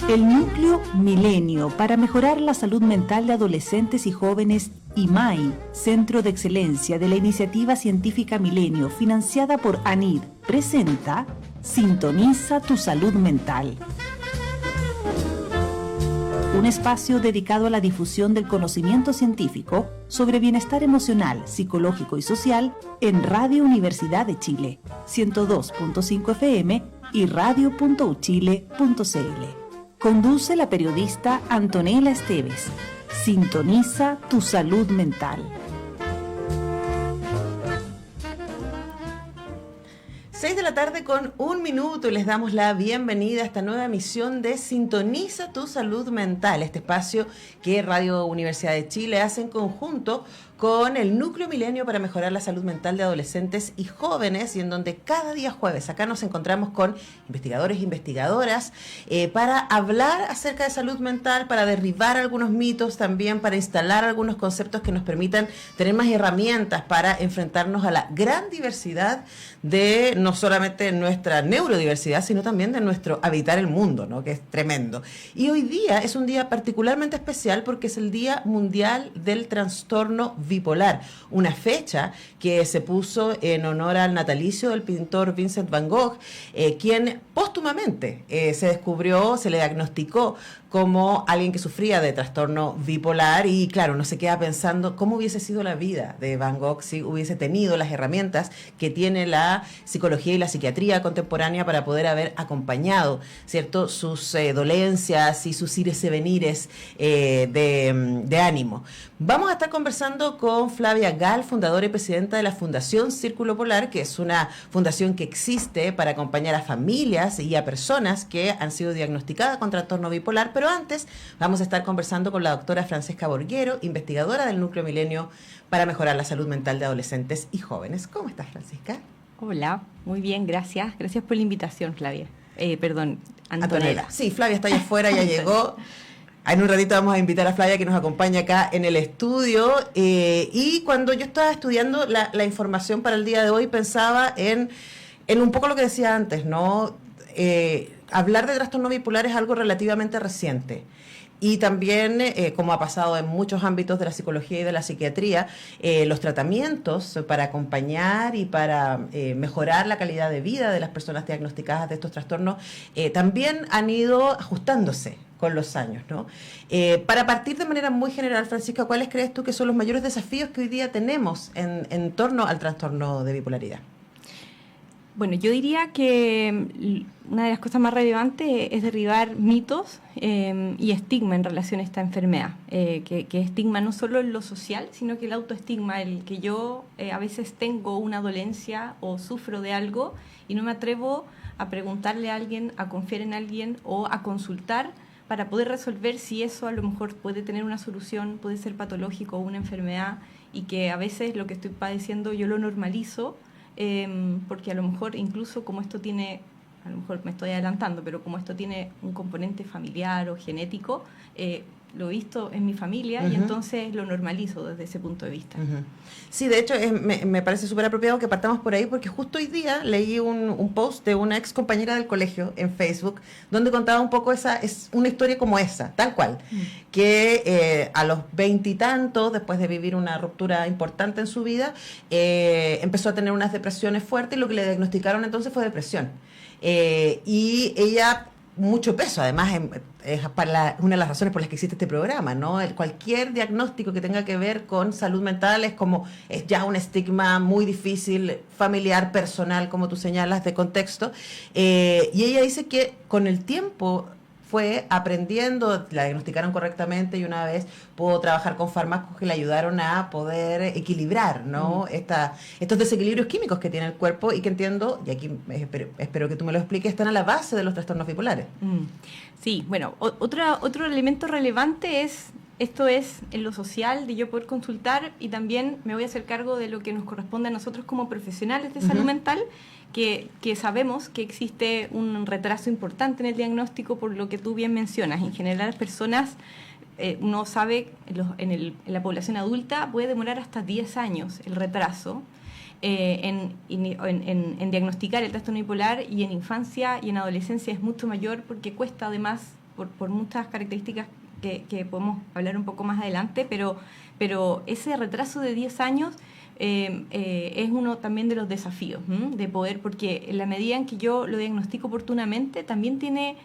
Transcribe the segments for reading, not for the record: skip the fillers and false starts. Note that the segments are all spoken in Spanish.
El Núcleo Milenio para mejorar la salud mental de adolescentes y jóvenes, IMAI, Centro de Excelencia de la Iniciativa Científica Milenio, financiada por ANID, presenta Sintoniza tu Salud Mental. Un espacio dedicado a la difusión del conocimiento científico sobre bienestar emocional, psicológico y social en Radio Universidad de Chile, 102.5 FM y radio.uchile.cl. Conduce la periodista Antonella Esteves. Sintoniza tu salud mental. 6 de la tarde con 1 minuto y les damos la bienvenida a esta nueva emisión de Sintoniza tu salud mental, este espacio que Radio Universidad de Chile hace en conjunto con el Núcleo Milenio para mejorar la salud mental de adolescentes y jóvenes, y en donde cada día jueves acá nos encontramos con investigadores e investigadoras para hablar acerca de salud mental, para derribar algunos mitos, también para instalar algunos conceptos que nos permitan tener más herramientas para enfrentarnos a la gran diversidad de no solamente nuestra neurodiversidad, sino también de nuestro habitar el mundo, ¿no? Que es tremendo. Y hoy día es un día particularmente especial porque es el Día Mundial del Trastorno Bipolar, una fecha que se puso en honor al natalicio del pintor Vincent van Gogh, quien póstumamente se descubrió, se le diagnosticó como alguien que sufría de trastorno bipolar, y claro, uno se queda pensando cómo hubiese sido la vida de Van Gogh si hubiese tenido las herramientas que tiene la psicología y la psiquiatría contemporánea para poder haber acompañado, ¿cierto?, sus dolencias y sus ires y venires de ánimo. Vamos a estar conversando con Flavia Gal, fundadora y presidenta de la Fundación Círculo Polar, que es una fundación que existe para acompañar a familias y a personas que han sido diagnosticadas con trastorno bipolar. Pero antes vamos a estar conversando con la doctora Francesca Borguero, investigadora del Núcleo Milenio para mejorar la salud mental de adolescentes y jóvenes. ¿Cómo estás, Francisca? Hola, muy bien, gracias. Gracias por la invitación, Flavia. Antonella. Sí, Flavia está allá afuera, ya llegó. En un ratito vamos a invitar a Flavia, que nos acompaña acá en el estudio. Y cuando yo estaba estudiando la información para el día de hoy, pensaba en un poco lo que decía antes, ¿no? Hablar de trastorno bipolar es algo relativamente reciente. Y también, como ha pasado en muchos ámbitos de la psicología y de la psiquiatría, los tratamientos para acompañar y para mejorar la calidad de vida de las personas diagnosticadas de estos trastornos también han ido ajustándose con los años, ¿no? Para partir de manera muy general, Francisca, ¿cuáles crees tú que son los mayores desafíos que hoy día tenemos en torno al trastorno de bipolaridad? Bueno, yo diría que una de las cosas más relevantes es derribar mitos y estigma en relación a esta enfermedad. Que estigma no solo en lo social, sino que el autoestigma, el que yo a veces tengo una dolencia o sufro de algo y no me atrevo a preguntarle a alguien, a confiar en alguien o a consultar para poder resolver si eso a lo mejor puede tener una solución, puede ser patológico o una enfermedad, y que a veces lo que estoy padeciendo yo lo normalizo. Porque a lo mejor incluso como esto tiene, a lo mejor me estoy adelantando, pero como esto tiene un componente familiar o genético, lo he visto en mi familia y entonces lo normalizo desde ese punto de vista. Sí, de hecho me parece súper apropiado que partamos por ahí, porque justo hoy día leí un post de una ex compañera del colegio en Facebook donde contaba un poco es una historia como esa, tal cual, que a los 20 y tantos, después de vivir una ruptura importante en su vida, empezó a tener unas depresiones fuertes, y lo que le diagnosticaron entonces fue depresión. Y ella, mucho peso, además es una de las razones por las que existe este programa, ¿no? Cualquier diagnóstico que tenga que ver con salud mental es ya un estigma muy difícil, familiar, personal, como tú señalas, de contexto. Y ella dice que con el tiempo fue aprendiendo, la diagnosticaron correctamente, y una vez pudo trabajar con fármacos que le ayudaron a poder equilibrar, ¿no? Estos desequilibrios químicos que tiene el cuerpo, y que entiendo, y aquí espero que tú me lo expliques, están a la base de los trastornos bipolares. Sí, bueno, otro elemento relevante es en lo social, de yo poder consultar, y también me voy a hacer cargo de lo que nos corresponde a nosotros como profesionales de salud mental, que sabemos que existe un retraso importante en el diagnóstico, por lo que tú bien mencionas. En general, las personas, uno sabe, en la población adulta puede demorar hasta 10 años el retraso en diagnosticar el trastorno bipolar, y en infancia y en adolescencia es mucho mayor, porque cuesta además por muchas características que podemos hablar un poco más adelante, pero ese retraso de 10 años es uno también de los desafíos de poder, porque en la medida en que yo lo diagnostico oportunamente, también tiene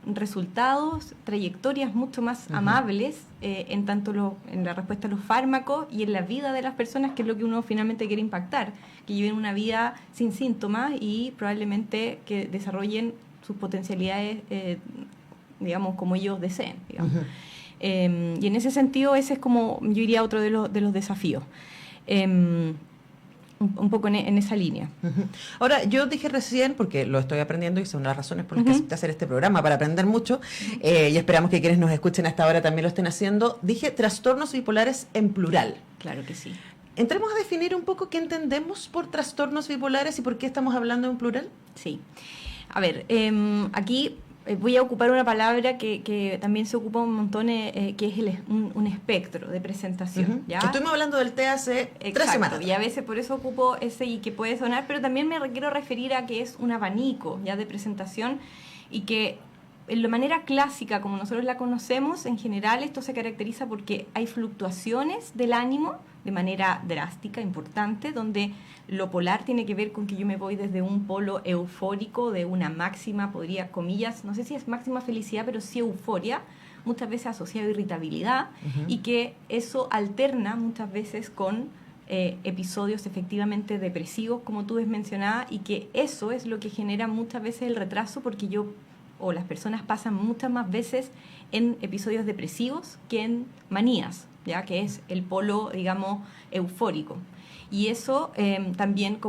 resultados, trayectorias mucho más amables en tanto en la respuesta a los fármacos y en la vida de las personas, que es lo que uno finalmente quiere impactar, que lleven una vida sin síntomas y probablemente que desarrollen sus potencialidades, digamos, como ellos deseen, digamos. Y en ese sentido, ese es como, yo diría, otro de los desafíos. Un poco en esa línea. Ahora, yo dije recién, porque lo estoy aprendiendo y son las razones por las que acepté hacer este programa, para aprender mucho, y esperamos que quienes nos escuchen hasta ahora también lo estén haciendo, dije trastornos bipolares en plural. Claro que sí. Entremos a definir un poco qué entendemos por trastornos bipolares y por qué estamos hablando en plural. Sí. A ver, aquí voy a ocupar una palabra que también se ocupa un montón, que es un espectro de presentación. ¿Ya? Estuvimos hablando del TEA hace 3 semanas. Y a veces por eso ocupo ese y que puede sonar, pero también me quiero referir a que es un abanico ya de presentación y que en la manera clásica, como nosotros la conocemos, en general esto se caracteriza porque hay fluctuaciones del ánimo de manera drástica, importante, donde lo polar tiene que ver con que yo me voy desde un polo eufórico, de una máxima, podría, comillas, no sé si es máxima felicidad, pero sí euforia, muchas veces asociado a irritabilidad, y que eso alterna muchas veces con episodios efectivamente depresivos, como tú mencionabas, y que eso es lo que genera muchas veces el retraso, porque las personas pasan muchas más veces en episodios depresivos que en manías, ya que es el polo, digamos, eufórico. Y eso también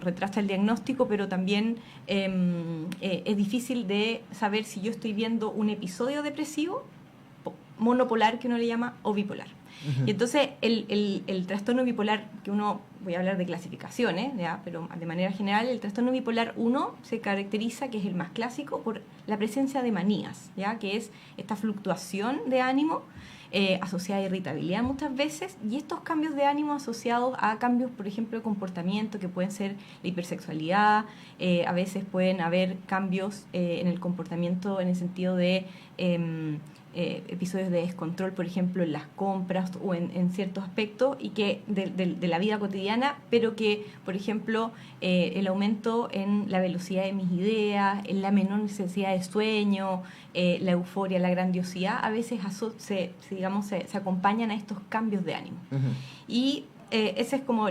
retrasa el diagnóstico, pero también es difícil de saber si yo estoy viendo un episodio depresivo, monopolar que uno le llama, o bipolar. Y entonces el trastorno bipolar, voy a hablar de clasificaciones, ¿ya? Pero de manera general, el trastorno bipolar 1 se caracteriza, que es el más clásico, por la presencia de manías, ¿ya? Que es esta fluctuación de ánimo asociada a irritabilidad muchas veces, y estos cambios de ánimo asociados a cambios, por ejemplo, de comportamiento, que pueden ser la hipersexualidad, a veces pueden haber cambios en el comportamiento en el sentido de episodios de descontrol, por ejemplo, en las compras o en ciertos aspectos y que de la vida cotidiana, pero que, por ejemplo, el aumento en la velocidad de mis ideas, en la menor necesidad de sueño, la euforia, la grandiosidad, a veces se acompañan a estos cambios de ánimo. Y ese es como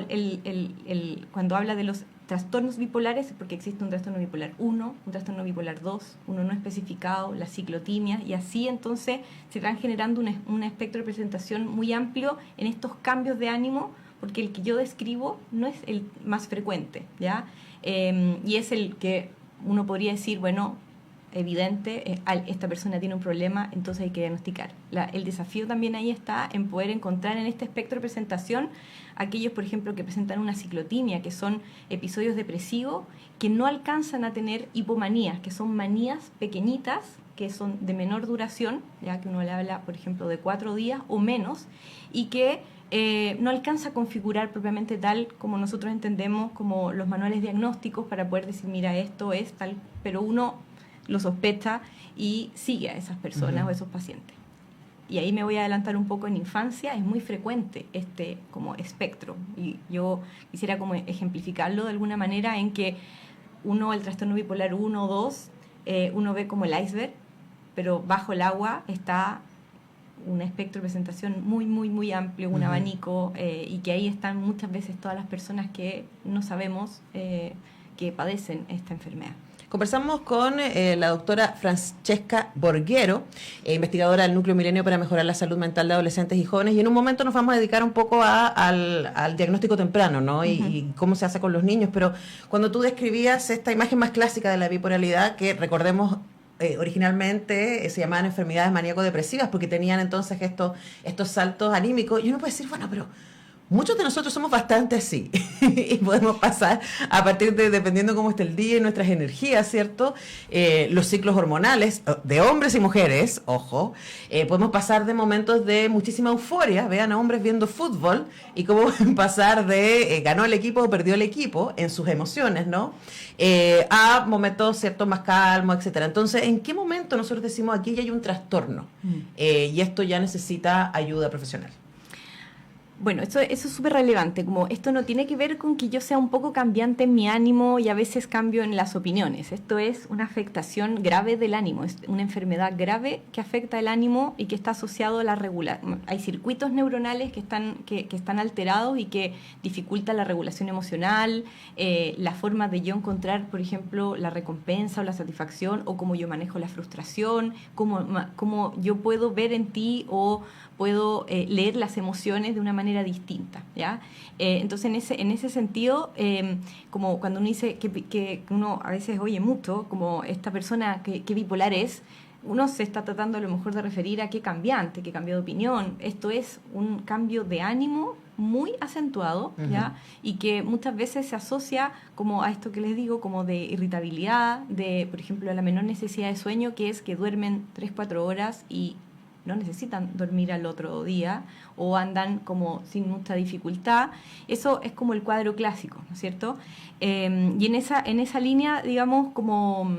cuando habla de los trastornos bipolares, porque existe un trastorno bipolar 1, un trastorno bipolar 2, uno no especificado, la ciclotimia, y así entonces se van generando un espectro de presentación muy amplio en estos cambios de ánimo, porque el que yo describo no es el más frecuente, ¿ya? Y es el que uno podría decir, bueno, evidente, esta persona tiene un problema, entonces hay que diagnosticar. El desafío también ahí está en poder encontrar en este espectro de presentación aquellos, por ejemplo, que presentan una ciclotimia, que son episodios depresivos que no alcanzan a tener hipomanías, que son manías pequeñitas, que son de menor duración, ya que uno le habla, por ejemplo, de 4 días o menos, y que no alcanza a configurar propiamente tal como nosotros entendemos como los manuales diagnósticos para poder decir, mira, esto es tal, pero uno lo sospecha y sigue a esas personas o esos pacientes. Y ahí me voy a adelantar un poco. En infancia es muy frecuente este como espectro, y yo quisiera como ejemplificarlo de alguna manera en que el trastorno bipolar 1 o 2, uno ve como el iceberg, pero bajo el agua está un espectro de presentación muy, muy, muy amplio, un abanico, y que ahí están muchas veces todas las personas que no sabemos que padecen esta enfermedad. Conversamos con la doctora Francesca Borghero, investigadora del Núcleo Milenio para mejorar la salud mental de adolescentes y jóvenes, y en un momento nos vamos a dedicar un poco al diagnóstico temprano, ¿no? Y cómo se hace con los niños. Pero cuando tú describías esta imagen más clásica de la bipolaridad, que recordemos originalmente se llamaban enfermedades maníaco-depresivas porque tenían entonces estos saltos anímicos, y uno puede decir, bueno, pero Muchos de nosotros somos bastante así y podemos pasar a partir de, dependiendo cómo esté el día y nuestras energías, ¿cierto? Los ciclos hormonales de hombres y mujeres, ojo, podemos pasar de momentos de muchísima euforia, vean a hombres viendo fútbol y cómo pueden pasar de ganó el equipo o perdió el equipo en sus emociones, ¿no? A momentos, ¿cierto?, más calmos, etcétera. Entonces, ¿en qué momento nosotros decimos aquí ya hay un trastorno y esto ya necesita ayuda profesional? Bueno, eso es súper relevante, como esto no tiene que ver con que yo sea un poco cambiante en mi ánimo y a veces cambio en las opiniones. Esto es una afectación grave del ánimo, es una enfermedad grave que afecta el ánimo y que está asociado a la regulación. Hay circuitos neuronales que están alterados y que dificultan la regulación emocional, la forma de yo encontrar, por ejemplo, la recompensa o la satisfacción, o cómo yo manejo la frustración, cómo yo puedo ver en ti o puedo leer las emociones de una manera distinta, ¿ya? Entonces, en ese sentido, como cuando uno dice que uno a veces oye mucho, como esta persona que bipolar es, uno se está tratando a lo mejor de referir a qué cambiante, qué cambió de opinión. Esto es un cambio de ánimo muy acentuado, ¿ya? Y que muchas veces se asocia como a esto que les digo, como de irritabilidad, de, por ejemplo, la menor necesidad de sueño, que es que duermen 3-4 horas y no necesitan dormir al otro día o andan como sin mucha dificultad. Eso es como el cuadro clásico, ¿no es cierto? Y en esa línea, digamos, como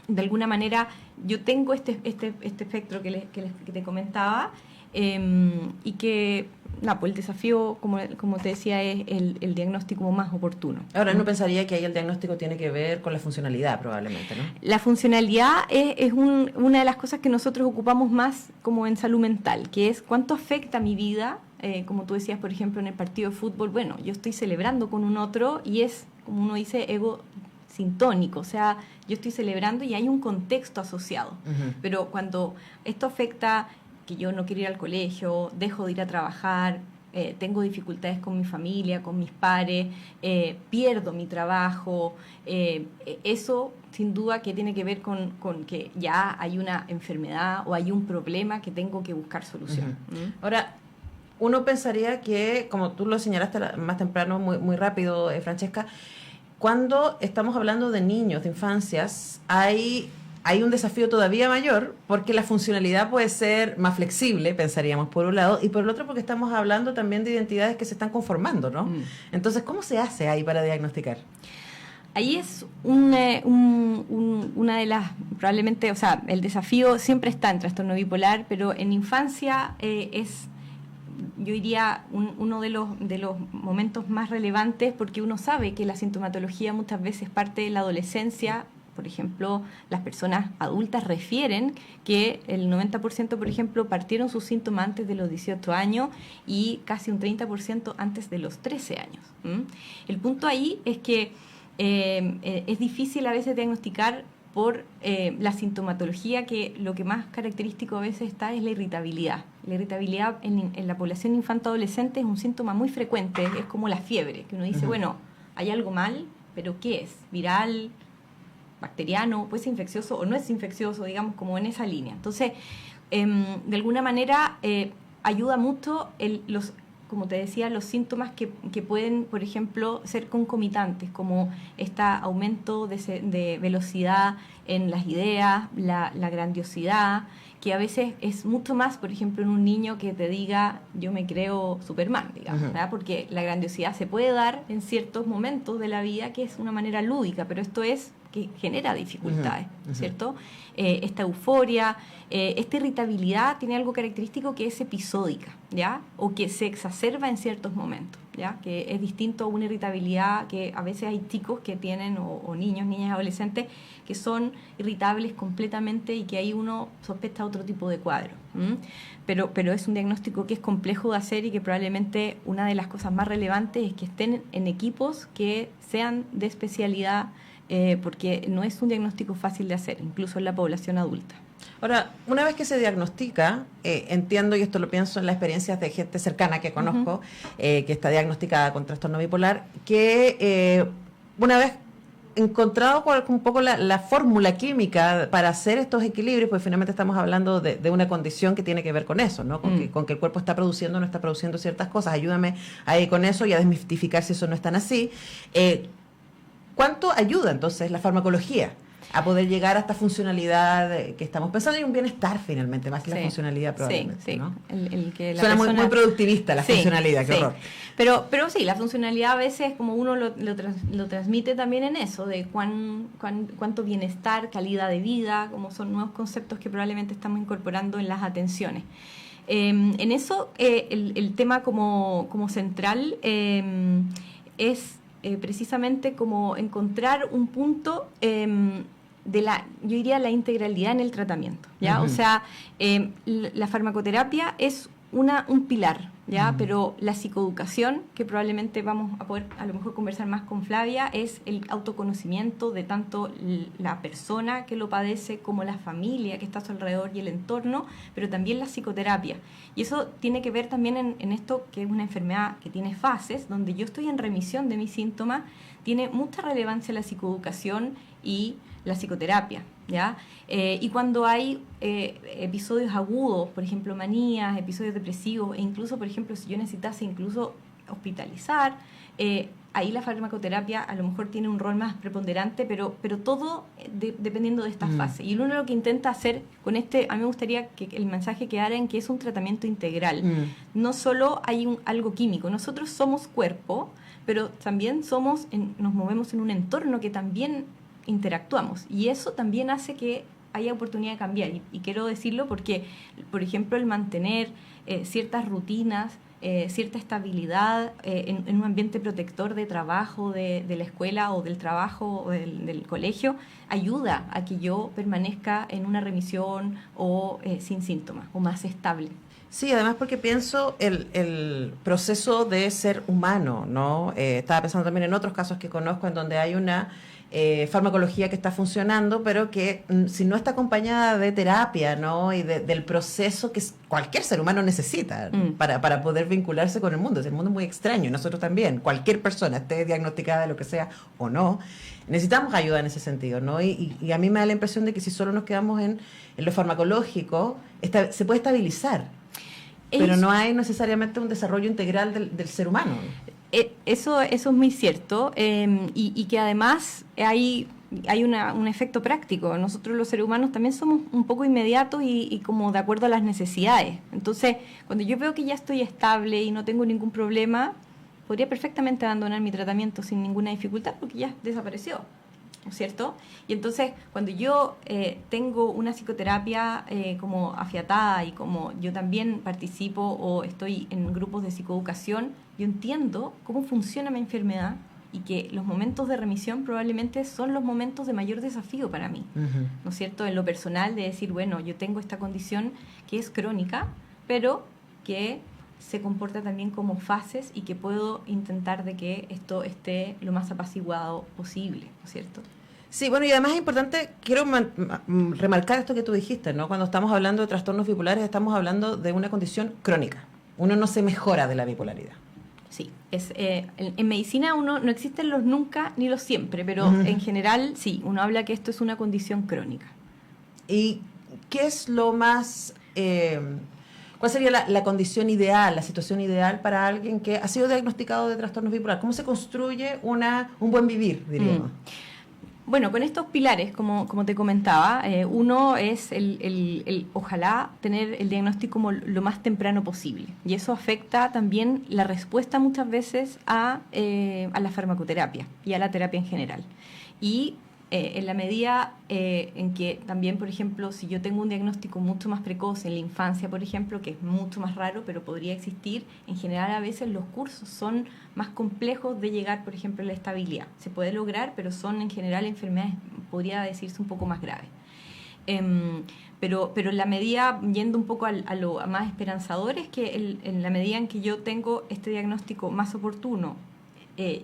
de alguna manera yo tengo este espectro que te comentaba, y que pues el desafío, como te decía, es el diagnóstico más oportuno. Ahora, no pensaría que ahí el diagnóstico tiene que ver con la funcionalidad, probablemente, ¿no? La funcionalidad es una de las cosas que nosotros ocupamos más como en salud mental, que es cuánto afecta mi vida. Como tú decías, por ejemplo, en el partido de fútbol, bueno, yo estoy celebrando con un otro y es, como uno dice, ego sintónico, o sea, yo estoy celebrando y hay un contexto asociado. Pero cuando esto afecta que yo no quiero ir al colegio, dejo de ir a trabajar, tengo dificultades con mi familia, con mis pares, pierdo mi trabajo, eso sin duda que tiene que ver con que ya hay una enfermedad o hay un problema que tengo que buscar solución. Ahora, uno pensaría que, como tú lo señalaste más temprano, muy rápido, Francesca, cuando estamos hablando de niños, de infancias, hay un desafío todavía mayor porque la funcionalidad puede ser más flexible, pensaríamos por un lado, y por el otro porque estamos hablando también de identidades que se están conformando, ¿no? Entonces, ¿cómo se hace ahí para diagnosticar? Ahí es una de las, probablemente, o sea, el desafío siempre está en trastorno bipolar, pero en infancia es, yo diría, uno de los momentos más relevantes, porque uno sabe que la sintomatología muchas veces parte de la adolescencia. Por ejemplo, las personas adultas refieren que el 90%, por ejemplo, partieron sus síntomas antes de los 18 años y casi un 30% antes de los 13 años. El punto ahí es que es difícil a veces diagnosticar por la sintomatología, que lo que más característico a veces está es la irritabilidad. La irritabilidad en la población infanto-adolescente es un síntoma muy frecuente, es como la fiebre, que uno dice, bueno, hay algo mal, pero ¿qué es? ¿Viral? ¿Bacteriano? ¿Puede ser infeccioso o no es infeccioso? Digamos, como en esa línea. Entonces, de alguna manera, ayuda mucho como te decía, los síntomas que pueden, por ejemplo, ser concomitantes, como este aumento de velocidad en las ideas, la grandiosidad, que a veces es mucho más, por ejemplo, en un niño que te diga, yo me creo Superman, digamos, ¿verdad? Porque la grandiosidad se puede dar en ciertos momentos de la vida, que es una manera lúdica, pero esto es que genera dificultades, ¿cierto? Esta euforia, esta irritabilidad tiene algo característico que es episódica, ¿ya? O que se exacerba en ciertos momentos, ¿ya? Que es distinto a una irritabilidad que a veces hay chicos que tienen, o niños, niñas, adolescentes, que son irritables completamente y que ahí uno sospecha otro tipo de cuadro. Pero es un diagnóstico que es complejo de hacer y que probablemente una de las cosas más relevantes es que estén en equipos que sean de especialidad, porque no es un diagnóstico fácil de hacer, incluso en la población adulta. Ahora, una vez que se diagnostica, entiendo, y esto lo pienso en las experiencias de gente cercana que conozco, que está diagnosticada con trastorno bipolar, que una vez encontrado un poco la fórmula química para hacer estos equilibrios, pues finalmente estamos hablando de una condición que tiene que ver con eso, ¿no? Con que el cuerpo está produciendo o no está produciendo ciertas cosas. Ayúdame ahí con eso y a desmistificar si eso no es tan así. ¿Cuánto ayuda entonces la farmacología a poder llegar a esta funcionalidad que estamos pensando, y un bienestar finalmente, más que la funcionalidad probablemente? Sí, ¿no? El que la suena persona... muy productivista la funcionalidad, qué horror. Pero sí, la funcionalidad a veces, como uno lo transmite también en eso, de cuánto bienestar, calidad de vida, como son nuevos conceptos que probablemente estamos incorporando en las atenciones. En eso, el tema como central es precisamente como encontrar un punto yo diría la integralidad en el tratamiento, ¿ya? O sea, la farmacoterapia es un pilar, ¿ya? Pero la psicoeducación, que probablemente vamos a poder a lo mejor conversar más con Flavia, es el autoconocimiento de tanto la persona que lo padece como la familia que está a su alrededor y el entorno, pero también la psicoterapia. Y eso tiene que ver también en esto, que es una enfermedad que tiene fases, donde yo estoy en remisión de mis síntomas, tiene mucha relevancia la psicoeducación y la psicoterapia, ¿ya? Y cuando hay episodios agudos, por ejemplo, manías, episodios depresivos, e incluso, por ejemplo, si yo necesitase incluso hospitalizar, ahí la farmacoterapia a lo mejor tiene un rol más preponderante, pero todo dependiendo de estas fases. Y uno lo que intenta hacer con a mí me gustaría que el mensaje quedara en que es un tratamiento integral. No solo hay algo químico, nosotros somos cuerpo, pero también nos movemos en un entorno que también interactuamos, y eso también hace que haya oportunidad de cambiar, y quiero decirlo porque, por ejemplo, el mantener ciertas rutinas, cierta estabilidad en un ambiente protector de trabajo, de la escuela o del trabajo o del colegio, ayuda a que yo permanezca en una remisión o sin síntomas o más estable. Sí, además porque pienso el proceso de ser humano, ¿no? Estaba pensando también en otros casos que conozco en donde hay una farmacología que está funcionando, pero que si no está acompañada de terapia, ¿no? Y del proceso que cualquier ser humano necesita para poder vincularse con el mundo. El mundo es muy extraño, y nosotros también. Cualquier persona, esté diagnosticada de lo que sea o no, necesitamos ayuda en ese sentido, ¿no? Y a mí me da la impresión de que si solo nos quedamos en lo farmacológico, se puede estabilizar, pero no hay necesariamente un desarrollo integral del ser humano. Eso es muy cierto, y que además hay un efecto práctico. Nosotros los seres humanos también somos un poco inmediatos y como de acuerdo a las necesidades. Entonces, cuando yo veo que ya estoy estable y no tengo ningún problema, podría perfectamente abandonar mi tratamiento sin ninguna dificultad porque ya desapareció, ¿no es cierto? Y entonces, cuando yo tengo una psicoterapia como afiatada, y como yo también participo o estoy en grupos de psicoeducación, yo entiendo cómo funciona mi enfermedad y que los momentos de remisión probablemente son los momentos de mayor desafío para mí, ¿no es cierto? En lo personal, de decir, bueno, yo tengo esta condición que es crónica, pero que se comporta también como fases y que puedo intentar de que esto esté lo más apaciguado posible, ¿no es cierto? Sí, bueno, y además es importante, quiero remarcar esto que tú dijiste, ¿no? Cuando estamos hablando de trastornos bipolares, estamos hablando de una condición crónica. Uno no se mejora de la bipolaridad. Sí, en medicina no existen los nunca ni los siempre, pero en general sí, uno habla que esto es una condición crónica. ¿Y qué es lo más... ¿cuál sería la condición ideal, la situación ideal para alguien que ha sido diagnosticado de trastornos bipolares? ¿Cómo se construye un buen vivir, diríamos? Bueno, con estos pilares, como te comentaba, uno es ojalá tener el diagnóstico como lo más temprano posible. Y eso afecta también la respuesta muchas veces a la farmacoterapia y a la terapia en general. Y en la medida en que también, por ejemplo, si yo tengo un diagnóstico mucho más precoz en la infancia, por ejemplo, que es mucho más raro, pero podría existir, en general a veces los cursos son más complejos de llegar, por ejemplo, a la estabilidad. Se puede lograr, pero son en general enfermedades, podría decirse, un poco más graves. Pero en la medida, yendo un poco a lo más esperanzador, es que en la medida en que yo tengo este diagnóstico más oportuno,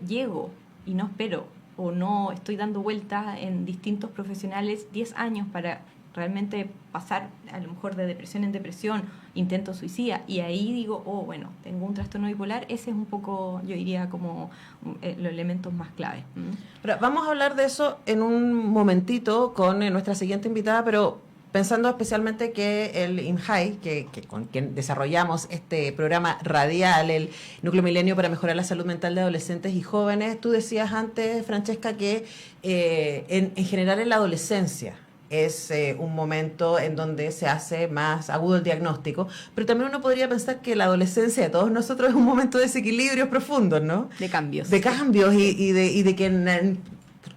llego y no espero o no estoy dando vueltas en distintos profesionales 10 años para realmente pasar a lo mejor de depresión en depresión, intento suicida, y ahí digo, bueno, tengo un trastorno bipolar, ese es un poco, yo diría, como los elementos más claves. Ahora, vamos a hablar de eso en un momentito con nuestra siguiente invitada, pero pensando especialmente que el INJAI, con quien desarrollamos este programa radial, el Núcleo Milenio para mejorar la salud mental de adolescentes y jóvenes, tú decías antes, Francesca, que en general en la adolescencia es un momento en donde se hace más agudo el diagnóstico, pero también uno podría pensar que la adolescencia de todos nosotros es un momento de desequilibrios profundos, ¿no? De cambios. De cambios y de que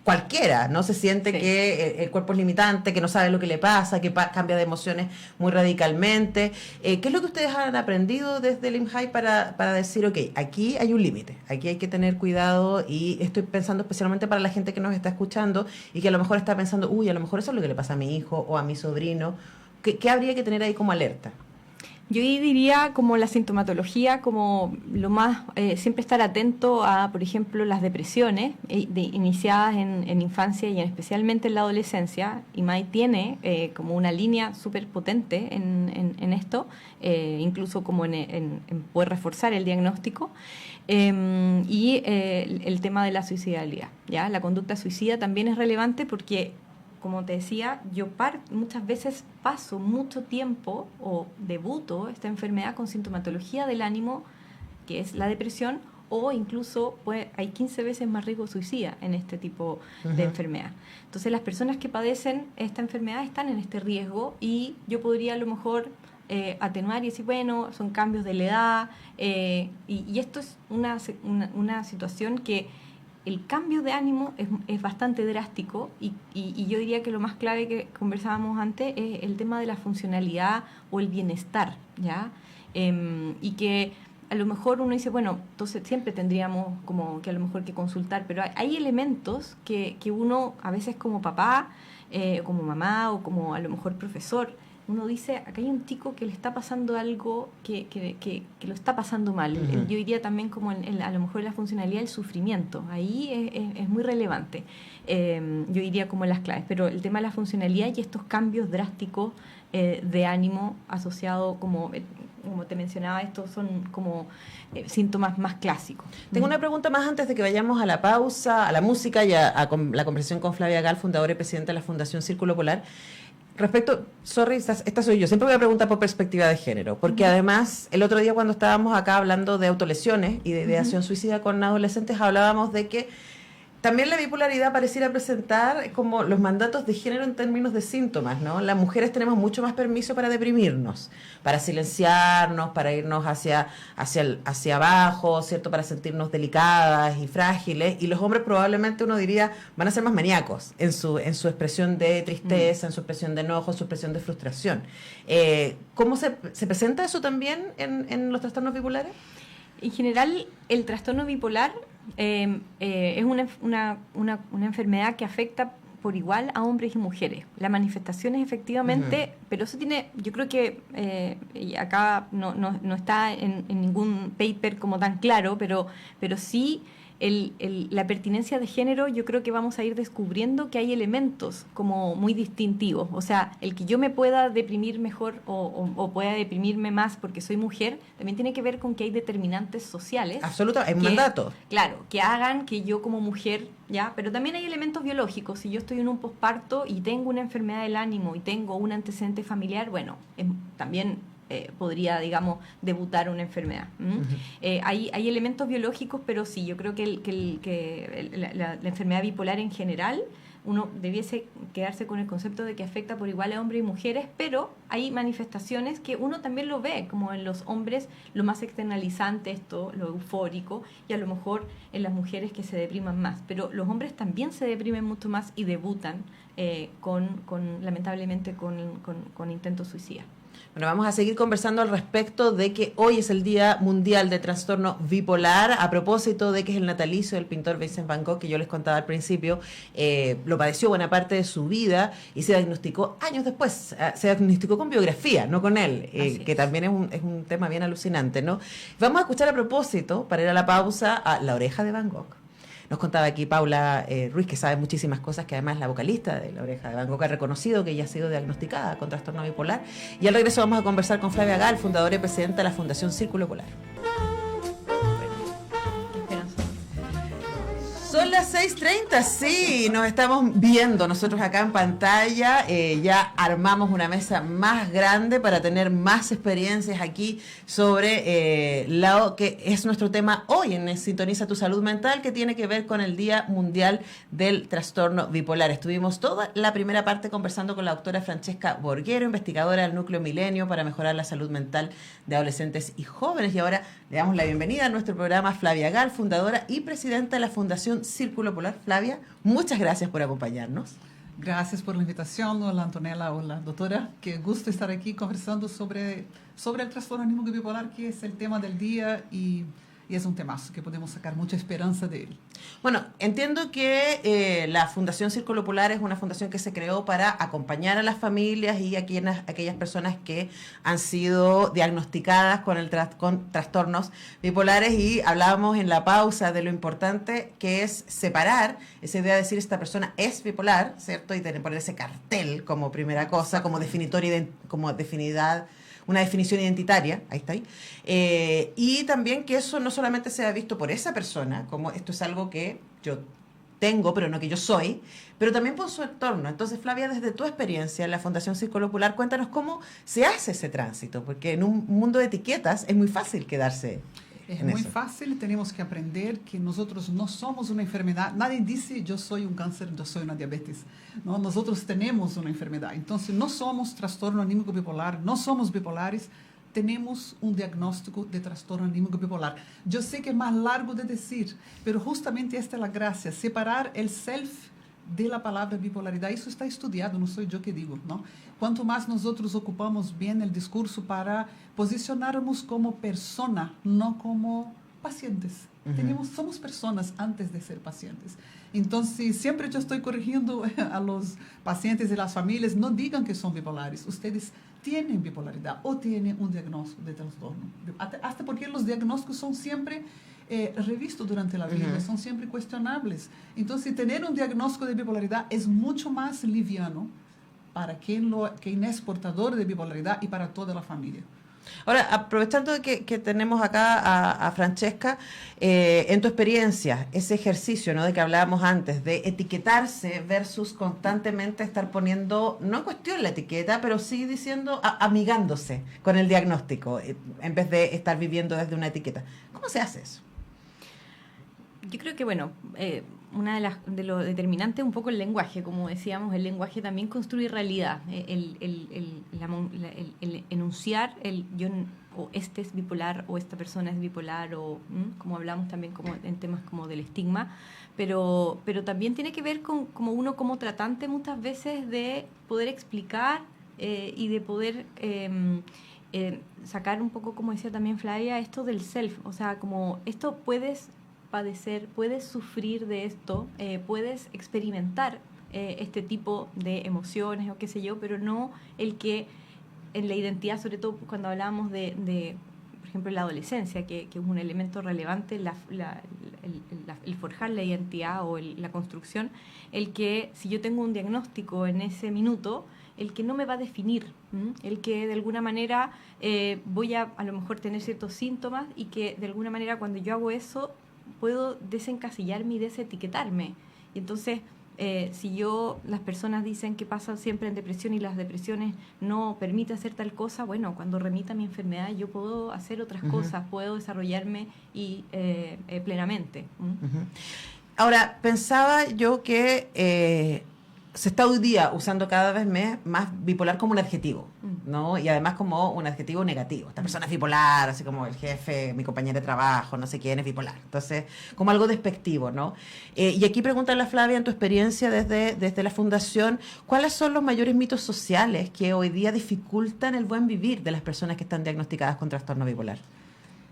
cualquiera, ¿no? Se siente que el cuerpo es limitante, que no sabe lo que le pasa, que cambia de emociones muy radicalmente. ¿Qué es lo que ustedes han aprendido desde el INJAI para decir, ok, aquí hay un límite, aquí hay que tener cuidado? Y estoy pensando especialmente para la gente que nos está escuchando y que a lo mejor está pensando, a lo mejor eso es lo que le pasa a mi hijo o a mi sobrino. ¿Qué habría que tener ahí como alerta? Yo diría como la sintomatología, como lo más, siempre estar atento a, por ejemplo, las depresiones iniciadas en infancia y especialmente en la adolescencia. INJAI tiene como una línea súper potente en esto, incluso como en poder reforzar el diagnóstico. Y el tema de la suicidalidad, ¿ya? La conducta suicida también es relevante porque, como te decía, yo muchas veces paso mucho tiempo o debuto esta enfermedad con sintomatología del ánimo, que es la depresión, o incluso hay 15 veces más riesgo suicida en este tipo de enfermedad. Entonces las personas que padecen esta enfermedad están en este riesgo y yo podría a lo mejor atenuar y decir, bueno, son cambios de la edad, y esto es una situación que el cambio de ánimo es bastante drástico y yo diría que lo más clave que conversábamos antes es el tema de la funcionalidad o el bienestar, ¿ya? Y que a lo mejor uno dice, bueno, entonces siempre tendríamos como que a lo mejor que consultar, pero hay elementos que uno a veces como papá, como mamá o como a lo mejor profesor, uno dice, acá hay un chico que le está pasando algo que lo está pasando mal. Yo diría también como a lo mejor la funcionalidad del sufrimiento. Ahí es muy relevante. Yo diría como las claves. Pero el tema de la funcionalidad y estos cambios drásticos de ánimo asociado, como te mencionaba, estos son como síntomas más clásicos. Tengo una pregunta más antes de que vayamos a la pausa, a la música y a la conversación con Flavia Gal, fundadora y presidenta de la Fundación Círculo Polar. Respecto, esta soy yo, siempre voy a preguntar por perspectiva de género, porque además el otro día cuando estábamos acá hablando de autolesiones y de ideación suicida con adolescentes, hablábamos de que también la bipolaridad pareciera presentar como los mandatos de género en términos de síntomas, ¿no? Las mujeres tenemos mucho más permiso para deprimirnos, para silenciarnos, para irnos hacia abajo, ¿cierto? Para sentirnos delicadas y frágiles, y los hombres probablemente uno diría van a ser más maníacos en su expresión de tristeza, en su expresión de enojo, en su expresión de frustración. ¿Cómo se presenta eso también en los trastornos bipolares? En general, el trastorno bipolar es una enfermedad que afecta por igual a hombres y mujeres. La manifestación es efectivamente, pero eso tiene, yo creo que y acá no está en ningún paper como tan claro, pero sí la pertinencia de género, yo creo que vamos a ir descubriendo que hay elementos como muy distintivos. O sea, el que yo me pueda deprimir mejor o pueda deprimirme más porque soy mujer, también tiene que ver con que hay determinantes sociales. Absolutamente, es un mandato. Claro, que hagan que yo como mujer, ya, pero también hay elementos biológicos. Si yo estoy en un posparto y tengo una enfermedad del ánimo y tengo un antecedente familiar, bueno, también podría, digamos, debutar una enfermedad. Hay elementos biológicos, pero sí, yo creo que la enfermedad bipolar en general, uno debiese quedarse con el concepto de que afecta por igual a hombres y mujeres, pero hay manifestaciones que uno también lo ve, como en los hombres lo más externalizante, esto, lo eufórico, y a lo mejor en las mujeres que se depriman más. Pero los hombres también se deprimen mucho más y debutan lamentablemente con intentos suicidas. Bueno, vamos a seguir conversando al respecto de que hoy es el Día Mundial de Trastorno Bipolar, a propósito de que es el natalicio del pintor Vincent Van Gogh, que yo les contaba al principio, lo padeció buena parte de su vida y se diagnosticó años después, se diagnosticó con biografía, no con él, que también es un tema bien alucinante, ¿no? Vamos a escuchar a propósito, para ir a la pausa, a La Oreja de Van Gogh, Nos contaba aquí Paula Ruiz, que sabe muchísimas cosas, que además es la vocalista de La Oreja de Van Gogh, ha reconocido que ella ha sido diagnosticada con trastorno bipolar. Y al regreso vamos a conversar con Flavia Gal, fundadora y presidenta de la Fundación Círculo Polar. Son las 6:30, sí, nos estamos viendo nosotros acá en pantalla, ya armamos una mesa más grande para tener más experiencias aquí sobre lo que es nuestro tema hoy en Sintoniza tu Salud Mental, que tiene que ver con el Día Mundial del Trastorno Bipolar. Estuvimos toda la primera parte conversando con la doctora Francesca Borguero, investigadora del Núcleo Milenio para mejorar la salud mental de adolescentes y jóvenes, y ahora le damos la bienvenida a nuestro programa Flavia Gal, fundadora y presidenta de la Fundación Círculo Polar. Flavia, muchas gracias por acompañarnos. Gracias por la invitación. Hola Antonella, hola doctora. Qué gusto estar aquí conversando sobre el trastorno anímico bipolar, que es el tema del día y es un temazo que podemos sacar mucha esperanza de él. Bueno, entiendo que la Fundación Círculo Polar es una fundación que se creó para acompañar a las familias y a aquellas personas que han sido diagnosticadas con trastornos bipolares, y hablábamos en la pausa de lo importante que es separar esa idea de decir esta persona es bipolar, ¿cierto? Y poner ese cartel como primera cosa, como definitoria, como definidad, una definición identitaria, ahí está, y también que eso no solamente sea visto por esa persona, como esto es algo que yo tengo, pero no que yo soy, pero también por su entorno. Entonces, Flavia, desde tu experiencia en la Fundación Círculo Polar, cuéntanos cómo se hace ese tránsito, porque en un mundo de etiquetas es muy fácil quedarse Es en muy eso. fácil, tenemos que aprender que nosotros no somos una enfermedad. Nadie dice yo soy un cáncer, yo soy una diabetes. No, nosotros tenemos una enfermedad. Entonces no somos trastorno anímico bipolar, no somos bipolares, tenemos un diagnóstico de trastorno anímico bipolar. Yo sé que es más largo de decir, pero justamente esta es la gracia, separar el self de la palabra bipolaridad. Eso está estudiado, no soy yo que digo, ¿no? Cuanto más nosotros ocupamos bien el discurso para posicionarnos como persona, no como pacientes. Somos personas antes de ser pacientes. Entonces, siempre yo estoy corrigiendo a los pacientes y las familias, no digan que son bipolares. Ustedes tienen bipolaridad o tienen un diagnóstico de trastorno. Hasta porque los diagnósticos son siempre revistos durante la vida, son siempre cuestionables. Entonces, tener un diagnóstico de bipolaridad es mucho más liviano para quien es portador de bipolaridad y para toda la familia. Ahora, aprovechando que tenemos acá a Francesca, en tu experiencia, ese ejercicio, ¿no?, de que hablábamos antes, de etiquetarse versus constantemente estar poniendo, no en cuestión la etiqueta, pero sí diciendo, amigándose con el diagnóstico, en vez de estar viviendo desde una etiqueta. ¿Cómo se hace eso? Yo creo que, bueno, una de lo determinante es un poco el lenguaje. Como decíamos, el lenguaje también construye realidad. El enunciar o este es bipolar, o esta persona es bipolar, o como hablamos también como en temas como del estigma, pero también tiene que ver con como uno como tratante muchas veces de poder explicar y de poder sacar un poco, como decía también Flavia, esto del self. O sea, como esto puedes padecer, puedes sufrir de esto, puedes experimentar este tipo de emociones o qué sé yo, pero no el que en la identidad, sobre todo cuando hablábamos de por ejemplo, la adolescencia, que es un elemento relevante, el forjar la identidad o la construcción, el que si yo tengo un diagnóstico en ese minuto, el que no me va a definir, el que de alguna manera voy a lo mejor tener ciertos síntomas y que de alguna manera cuando yo hago eso puedo desencasillarme y desetiquetarme. Y entonces, si las personas dicen que pasan siempre en depresión y las depresiones no permiten hacer tal cosa, bueno, cuando remita mi enfermedad yo puedo hacer otras cosas, puedo desarrollarme y plenamente. Ahora, pensaba yo que se está hoy día usando cada vez más bipolar como un adjetivo, ¿no? Y además como un adjetivo negativo. Esta persona es bipolar, así como el jefe, mi compañera de trabajo, no sé quién es bipolar. Entonces, como algo despectivo, ¿no? Y aquí pregúntale a Flavia, en tu experiencia desde la Fundación, ¿cuáles son los mayores mitos sociales que hoy día dificultan el buen vivir de las personas que están diagnosticadas con trastorno bipolar?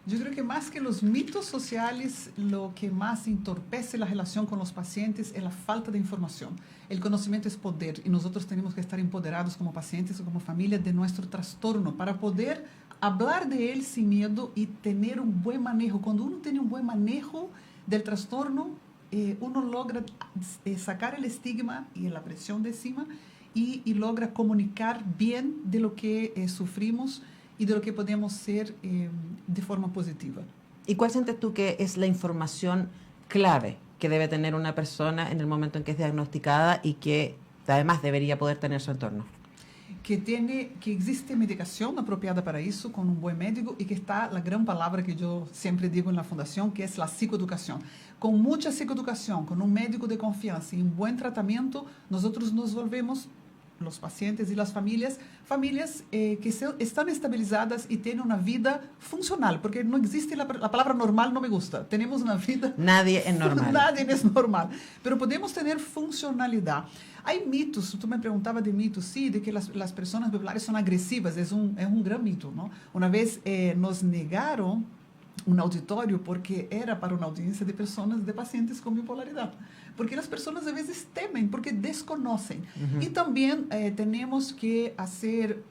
Yo creo que más que los mitos sociales, lo que más entorpece la relación con los pacientes es la falta de información. El conocimiento es poder y nosotros tenemos que estar empoderados como pacientes o como familia de nuestro trastorno para poder hablar de él sin miedo y tener un buen manejo. Cuando uno tiene un buen manejo del trastorno, uno logra sacar el estigma y la presión de encima y logra comunicar bien de lo que sufrimos y de lo que podemos ser de forma positiva. ¿Y cuál sientes tú que es la información clave que debe tener una persona en el momento en que es diagnosticada y que además debería poder tener su entorno? Que existe medicación apropiada para eso con un buen médico y que está la gran palabra que yo siempre digo en la fundación, que es la psicoeducación. Con mucha psicoeducación, con un médico de confianza y un buen tratamiento, nosotros nos volvemos, los pacientes y las familias que están estabilizadas y tienen una vida funcional, porque no existe la palabra normal, no me gusta. Tenemos una vida... Nadie es normal. Nadie es normal, pero podemos tener funcionalidad. Hay mitos, tú me preguntabas de mitos, sí, de que las personas bipolares son agresivas, es un gran mito, ¿no? Una vez nos negaron un auditorio porque era para una audiencia de personas, de pacientes con bipolaridad. Porque las personas a veces temen, porque desconocen. Uh-huh. Y también tenemos que hacer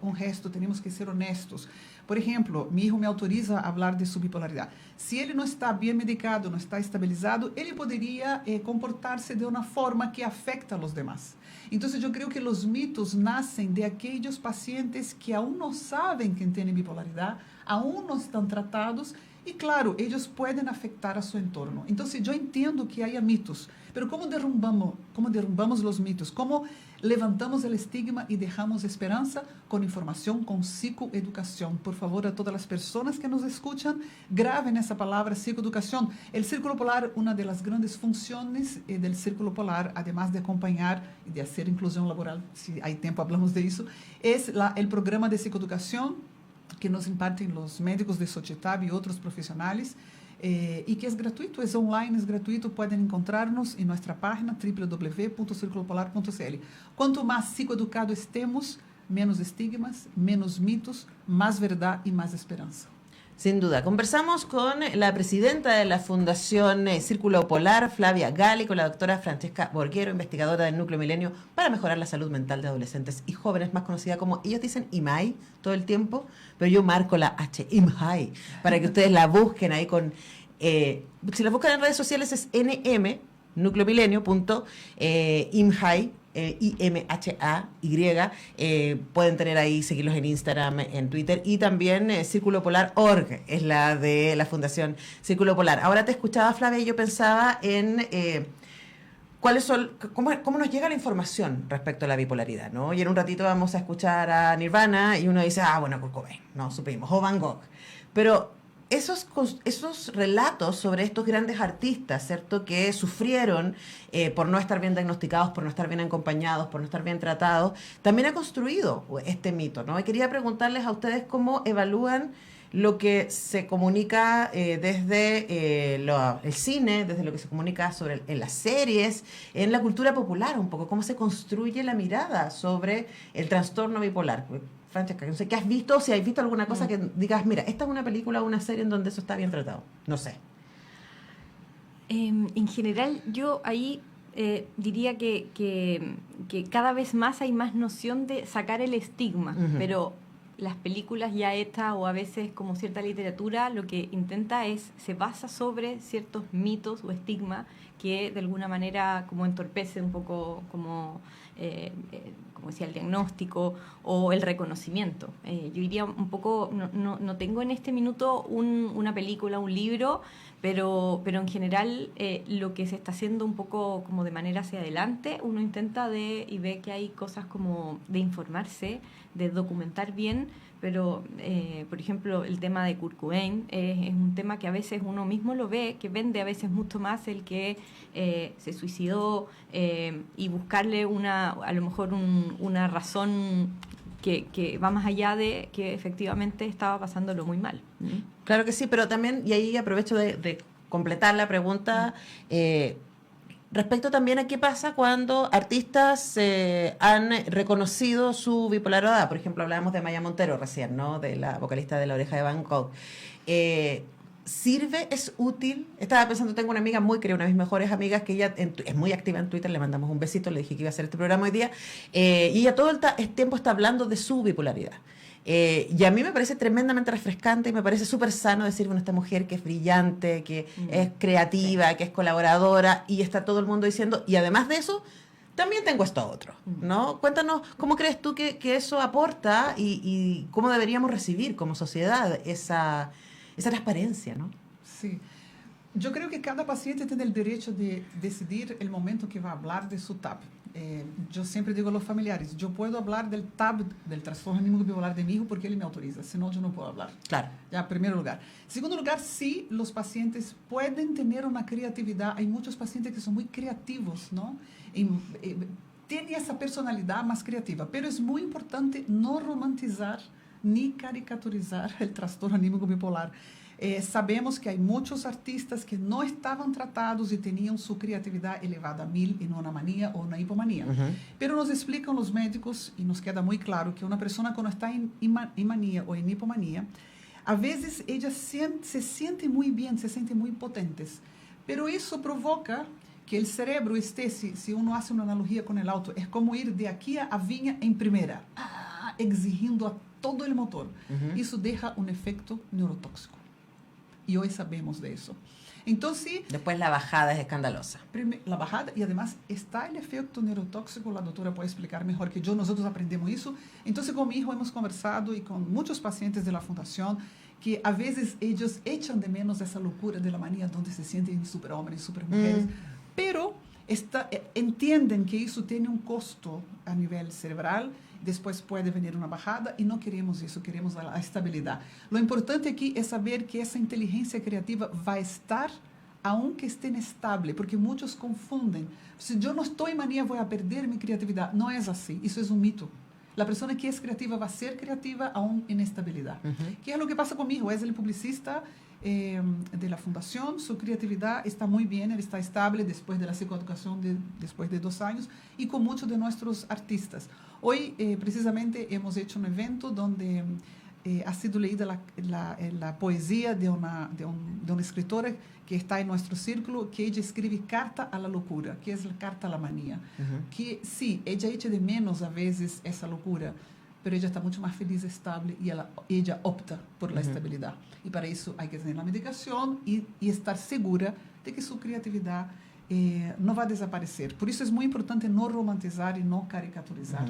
un gesto, tenemos que ser honestos. Por ejemplo, mi hijo me autoriza a hablar de su bipolaridad. Si él no está bien medicado, no está estabilizado, él podría comportarse de una forma que afecta a los demás. Entonces yo creo que los mitos nacen de aquellos pacientes que aún no saben que tienen bipolaridad, aún no están tratados y claro, ellos pueden afectar a su entorno. Entonces yo entiendo que haya mitos, pero ¿cómo derrumbamos los mitos? ¿Cómo levantamos el estigma y dejamos esperanza? Con información, con psicoeducación. Por favor, a todas las personas que nos escuchan, graben esa palabra, psicoeducación. El Círculo Polar, una de las grandes funciones del Círculo Polar, además de acompañar y de hacer inclusión laboral, si hay tiempo hablamos de eso, es el programa de psicoeducación que nos imparten los médicos de Sochetab y otros profesionales, y que es gratuito, es online, es gratuito, pueden encontrarnos en nuestra página www.circulopolar.cl. Cuanto más psicoeducados estemos, menos estigmas, menos mitos, más verdad y más esperanza. Sin duda. Conversamos con la presidenta de la Fundación Círculo Polar, Flavia Gali, con la doctora Francesca Borguero, investigadora del Núcleo Milenio para mejorar la salud mental de adolescentes y jóvenes, más conocida como, ellos dicen IMAI todo el tiempo, pero yo marco la H, IMAI, para que ustedes la busquen ahí con... si la buscan en redes sociales es NM, Núcleo Milenio, IMHAI, IMHAY, pueden tener ahí, seguirlos en Instagram, en Twitter, y también Círculo Polar Org es la de la Fundación Círculo Polar. Ahora te escuchaba, Flavia, y yo pensaba en cómo nos llega la información respecto a la bipolaridad, ¿no? Y en un ratito vamos a escuchar a Nirvana y uno dice, bueno, Kurt Cobain, no supimos, o Van Gogh, pero esos relatos sobre estos grandes artistas, ¿cierto?, que sufrieron por no estar bien diagnosticados, por no estar bien acompañados, por no estar bien tratados, también ha construido este mito, ¿no? Y quería preguntarles a ustedes cómo evalúan lo que se comunica desde el cine, desde lo que se comunica en las series, en la cultura popular un poco, cómo se construye la mirada sobre el trastorno bipolar. Francesca, no sé, ¿qué has visto? Si has visto alguna cosa que digas, mira, esta es una película o una serie en donde eso está bien tratado. No sé. En general, yo ahí diría que cada vez más hay más noción de sacar el estigma, pero las películas ya hechas o a veces como cierta literatura lo que intenta se basa sobre ciertos mitos o estigmas que de alguna manera como entorpece un poco como decía, el diagnóstico o el reconocimiento. Yo diría un poco, no tengo en este minuto una película, un libro, pero en general lo que se está haciendo un poco como de manera hacia adelante, uno intenta y ve que hay cosas como de informarse, de documentar bien, pero por ejemplo el tema de Kurt Cobain es un tema que a veces uno mismo lo ve, que vende a veces mucho más el que se suicidó y buscarle a lo mejor una razón que va más allá de que efectivamente estaba pasándolo muy mal. Claro que sí, pero también, y ahí aprovecho de completar la pregunta, respecto también a qué pasa cuando artistas han reconocido su bipolaridad. Por ejemplo, hablábamos de Maya Montero recién, ¿no?, de la vocalista de La Oreja de Van Gogh. ¿Sirve? ¿Es útil? Estaba pensando, tengo una amiga una de mis mejores amigas, que ella es muy activa en Twitter, le mandamos un besito, le dije que iba a hacer este programa hoy día, y ella todo el tiempo está hablando de su bipolaridad. Y a mí me parece tremendamente refrescante y me parece súper sano decir, bueno, esta mujer que es brillante, que es creativa, que es colaboradora, y está todo el mundo diciendo, y además de eso, también tengo esto otro, ¿no? Cuéntanos, ¿cómo crees tú que eso aporta y cómo deberíamos recibir como sociedad esa transparencia, ¿no? Sí. Yo creo que cada paciente tiene el derecho de decidir el momento que va a hablar de su TAB. Yo siempre digo a los familiares, yo puedo hablar del TAB, del trastorno anímico bipolar de mi hijo, porque él me autoriza, si no, yo no puedo hablar. Claro. Ya, en primer lugar. En segundo lugar, sí, los pacientes pueden tener una creatividad. Hay muchos pacientes que son muy creativos, ¿no? Tienen esa personalidad más creativa, pero es muy importante no romantizar ni caricaturizar el trastorno anímico bipolar. Sabemos que hay muchos artistas que no estaban tratados y tenían su creatividad elevada a 1000 en una manía o una hipomanía. Pero nos explican los médicos y nos queda muy claro que una persona cuando está en manía o en hipomanía, a veces ellas se sienten muy bien, se sienten muy potentes. Pero eso provoca que el cerebro esté, si uno hace una analogía con el auto, es como ir de aquí a Viña en primera, exigiendo a todo el motor. Eso deja un efecto neurotóxico. Y hoy sabemos de eso. Entonces, después la bajada es escandalosa. La bajada, y además está el efecto neurotóxico, la doctora puede explicar mejor que yo, nosotros aprendemos eso. Entonces, con mi hijo hemos conversado y con muchos pacientes de la fundación, que a veces ellos echan de menos esa locura de la manía donde se sienten superhombres, supermujeres, pero entienden que eso tiene un costo a nivel cerebral. Después puede venir una bajada y no queremos eso, queremos la estabilidad. Lo importante aquí es saber que esa inteligencia creativa va a estar aunque esté inestable, porque muchos confunden. Si yo no estoy en manía, voy a perder mi creatividad. No es así, eso es un mito. La persona que es creativa va a ser creativa aún en estabilidad. ¿Qué es lo que pasa conmigo? Es el publicista de la fundación, su creatividad está muy bien, él está estable después de la psicoeducación después de 2 años, y con muchos de nuestros artistas. Hoy precisamente hemos hecho un evento donde ha sido leída la poesía de una escritora que está en nuestro círculo, que ella escribe Carta a la Locura, que es la carta a la manía. Que sí, ella echa de menos a veces esa locura, pero ella está mucho más feliz, estable, y ella opta por la estabilidad. Y para eso hay que tener la medicación y estar segura de que su creatividad no va a desaparecer. Por eso es muy importante no romantizar y no caricaturizar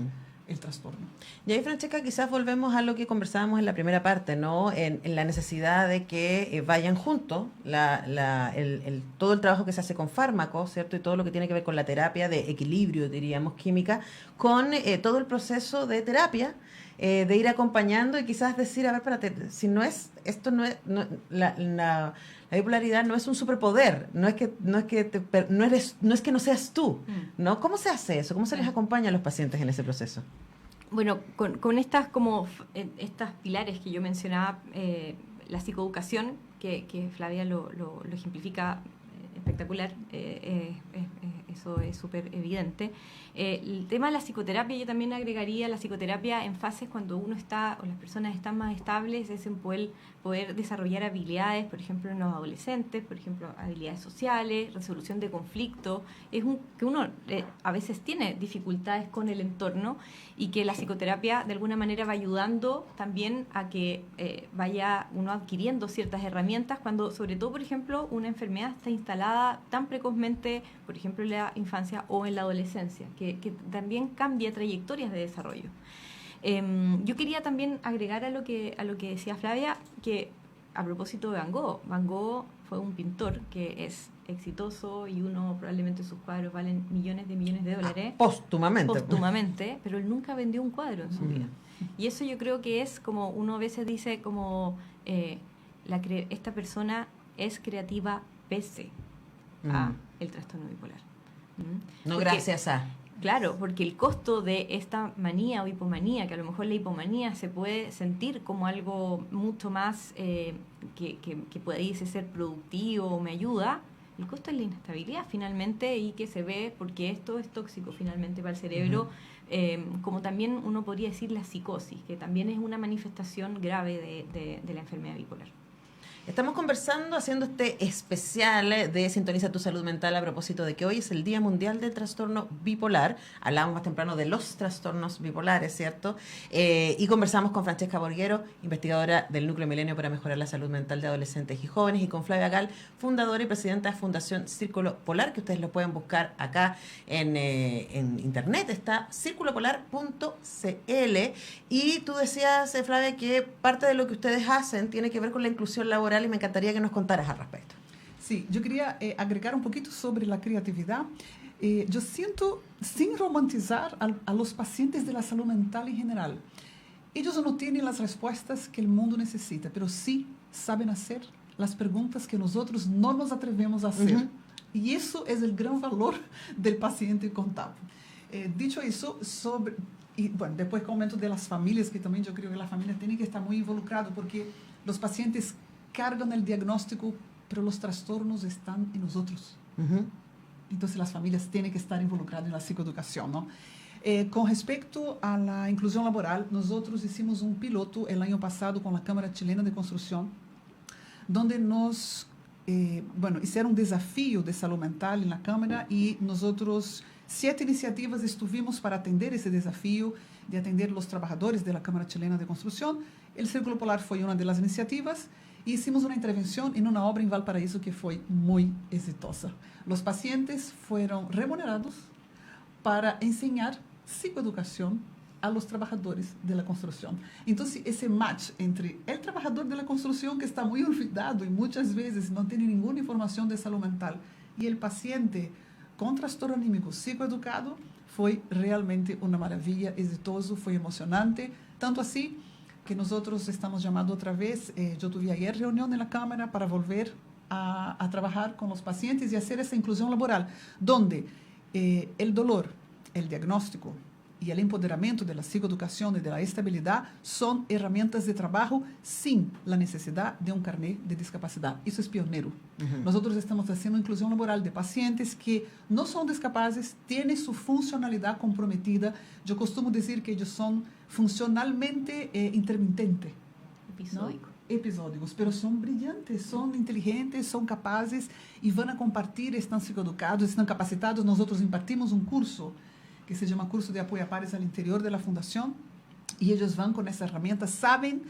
el trastorno. Y ahí, Francesca, quizás volvemos a lo que conversábamos en la primera parte, ¿no? En la necesidad de que vayan juntos todo el trabajo que se hace con fármacos, ¿cierto? Y todo lo que tiene que ver con la terapia de equilibrio, diríamos, química, con todo el proceso de terapia, de ir acompañando y quizás decir, a ver, espérate, si no es, esto no es, la bipolaridad no es un superpoder, no es que no seas tú, ¿no? ¿Cómo se hace eso? ¿Cómo se les acompaña a los pacientes en ese proceso? Bueno, con estas pilares que yo mencionaba, la psicoeducación, que Flavia lo ejemplifica espectacular, eso es súper evidente. El tema de la psicoterapia, yo también agregaría la psicoterapia en fases cuando uno está, o las personas están más estables, es en poder desarrollar habilidades, por ejemplo, en los adolescentes, por ejemplo, habilidades sociales, resolución de conflictos, que uno a veces tiene dificultades con el entorno, y que la psicoterapia de alguna manera va ayudando también a que vaya uno adquiriendo ciertas herramientas cuando, sobre todo, por ejemplo, una enfermedad está instalada tan precozmente, por ejemplo, en la infancia o en la adolescencia, que también cambia trayectorias de desarrollo. Yo quería también agregar a lo que decía Flavia, que a propósito de Van Gogh fue un pintor que es exitoso y probablemente sus cuadros valen millones de dólares. Póstumamente, pero él nunca vendió un cuadro en su vida. Y eso yo creo que es como uno a veces dice como esta persona es creativa pese a el trastorno bipolar. No gracias a... Claro, porque el costo de esta manía o hipomanía, que a lo mejor la hipomanía se puede sentir como algo mucho más que pudiese ser productivo o me ayuda, el costo es la inestabilidad finalmente, y que se ve porque esto es tóxico finalmente para el cerebro, como también uno podría decir la psicosis, que también es una manifestación grave de la enfermedad bipolar. Estamos conversando, haciendo este especial de Sintoniza tu Salud Mental a propósito de que hoy es el Día Mundial del Trastorno Bipolar. Hablábamos más temprano de los trastornos bipolares, ¿cierto? Y conversamos con Francesca Borguero, investigadora del Núcleo Milenio para Mejorar la Salud Mental de Adolescentes y Jóvenes, y con Flavia Gal, fundadora y presidenta de Fundación Círculo Polar, que ustedes lo pueden buscar acá en internet. Está circulopolar.cl. Y tú decías, Flavia, que parte de lo que ustedes hacen tiene que ver con la inclusión laboral, y me encantaría que nos contaras al respecto. Sí, yo quería agregar un poquito sobre la creatividad. Yo siento, sin romantizar a los pacientes de la salud mental en general, ellos no tienen las respuestas que el mundo necesita, pero sí saben hacer las preguntas que nosotros no nos atrevemos a hacer. Y eso es el gran valor del paciente con TAP. Dicho eso, y bueno, después comento de las familias, que también yo creo que las familias tienen que estar muy involucradas, porque los pacientes cargan el diagnóstico, pero los trastornos están en nosotros. Entonces las familias tienen que estar involucradas en la psicoeducación, ¿no? Con respecto a la inclusión laboral, nosotros hicimos un piloto el año pasado con la Cámara Chilena de Construcción, donde hicieron un desafío de salud mental en la Cámara, y nosotros 7 iniciativas estuvimos para atender ese desafío de atender los trabajadores de la Cámara Chilena de Construcción. El Círculo Polar fue una de las iniciativas. E hicimos una intervención en una obra en Valparaíso que fue muy exitosa. Los pacientes fueron remunerados para enseñar psicoeducación a los trabajadores de la construcción. Entonces, ese match entre el trabajador de la construcción, que está muy olvidado y muchas veces no tiene ninguna información de salud mental, y el paciente con trastorno anímico psicoeducado, fue realmente una maravilla, exitoso, fue emocionante, tanto así que nosotros estamos llamando otra vez. Yo tuve ayer reunión en la Cámara para volver a trabajar con los pacientes y hacer esa inclusión laboral, donde el dolor, el diagnóstico y el empoderamiento de la psicoeducación y de la estabilidad son herramientas de trabajo sin la necesidad de un carnet de discapacidad. Eso es pionero. Nosotros estamos haciendo inclusión laboral de pacientes que no son discapaces, tienen su funcionalidad comprometida. Yo costumo decir que ellos son funcionalmente intermitentes. Episódico. ¿No? Episódicos, pero son brillantes, son inteligentes, son capaces y van a compartir, están psicoeducados, están capacitados. Nosotros impartimos un curso que se llama Curso de Apoyo a Pares al interior de la Fundación, y ellos van con esa herramienta, saben